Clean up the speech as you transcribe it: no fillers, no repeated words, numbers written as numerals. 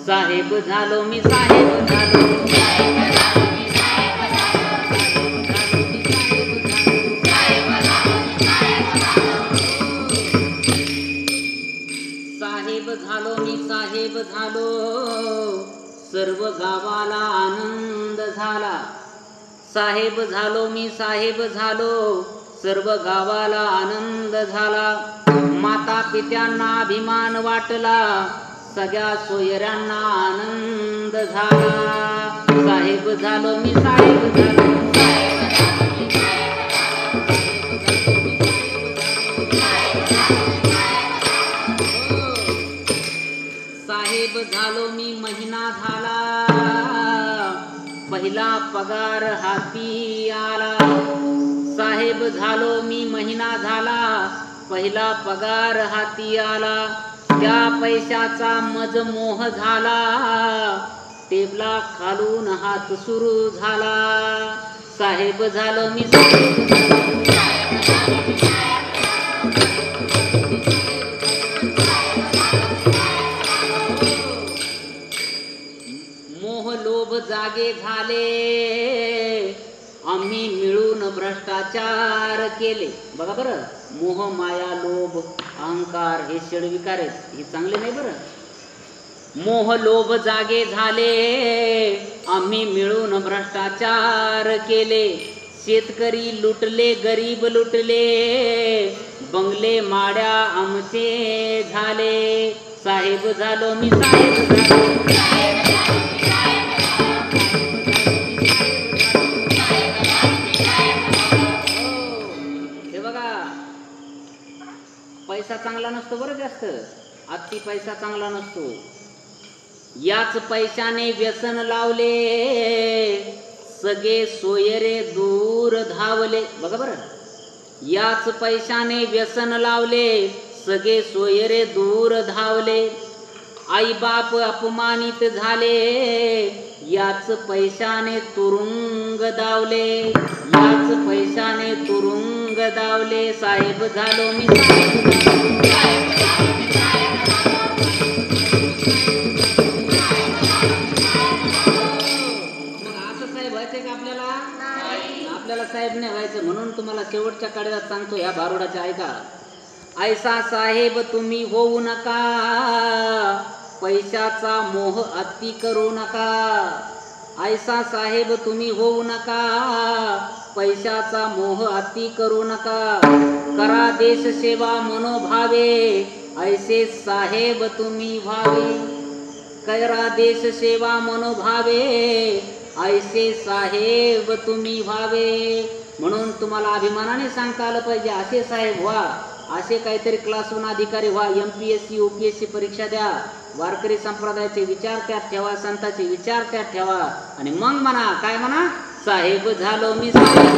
साहेब झालो मी साहेब झालो साहेब झालो मी साहेब झालो सर्व गावाला आनंद झाला साहेब झालो मी साहेब झालो सर्व गावाला आनंद झाला माता पित्यांना अभिमान वाटला सगळ्या सोयऱ्यांना आनंद झाला साहेब झालो मी साहेब झालो साहेब झालो मी महिना झाला पहिला पगार हाती आला साहेब झालो मी महिना झाला पहिला पगार हाती आला त्या पैशाचा मजमोह झाला टेबला खालून हात सुरू झाला साहेब झालो मी मोह लोभ जागे झाले आम्ही मिळून भ्रष्टाचार केले बघा बरं मोह माया लोभ अहंकार हे षडविकार आहेत हे चांगले नाही बरं मोह लोभ जागे झाले आम्ही मिळून भ्रष्टाचार केले शेतकरी लुटले गरीब लुटले बंगले माड्या आमचे झाले साहेब झालो मी साहेब झालो पैसा चांगला नसतो बरं जास्त अति पैसा चांगला नसतो याच पैशाने व्यसन लावले सगळे सोयरे दूर धावले बघा बरं याच पैशाने व्यसन लावले सगळे सोयरे दूर धावले आई बाप अपमानित झाले याच पैशाने तुरुंग दावले याच पैशाने तुरुंग दावले साहेब झालो मी आपल्याला साहेब नाही व्हायचं म्हणून तुम्हाला शेवटच्या काळात सांगतो या भारुडाच्या ऐका ऐसा साहेब तुम्ही होऊ नका पैशाचा मोह अति करू नका ऐसा साहेब तुम्ही होऊ नका पैशाचा मोह अति करू नका करा देश सेवा मनोभावे ऐसे साहेब तुम्ही व्हावे करा देश सेवा मनोभावे ऐसे साहेब तुम्ही व्हावे म्हणून तुम्हाला अभिमानाने सांगता आलं पाहिजे असे साहेब व्हा असे काहीतरी क्लासवन अधिकारी व्हा MPSC UPSC परीक्षा द्या वारकरी संप्रदायाचे विचार त्यात ठेवा संतांचे विचार त्यात ठेवा आणि मग म्हणा काय म्हणा साहेब झालो मी साहेब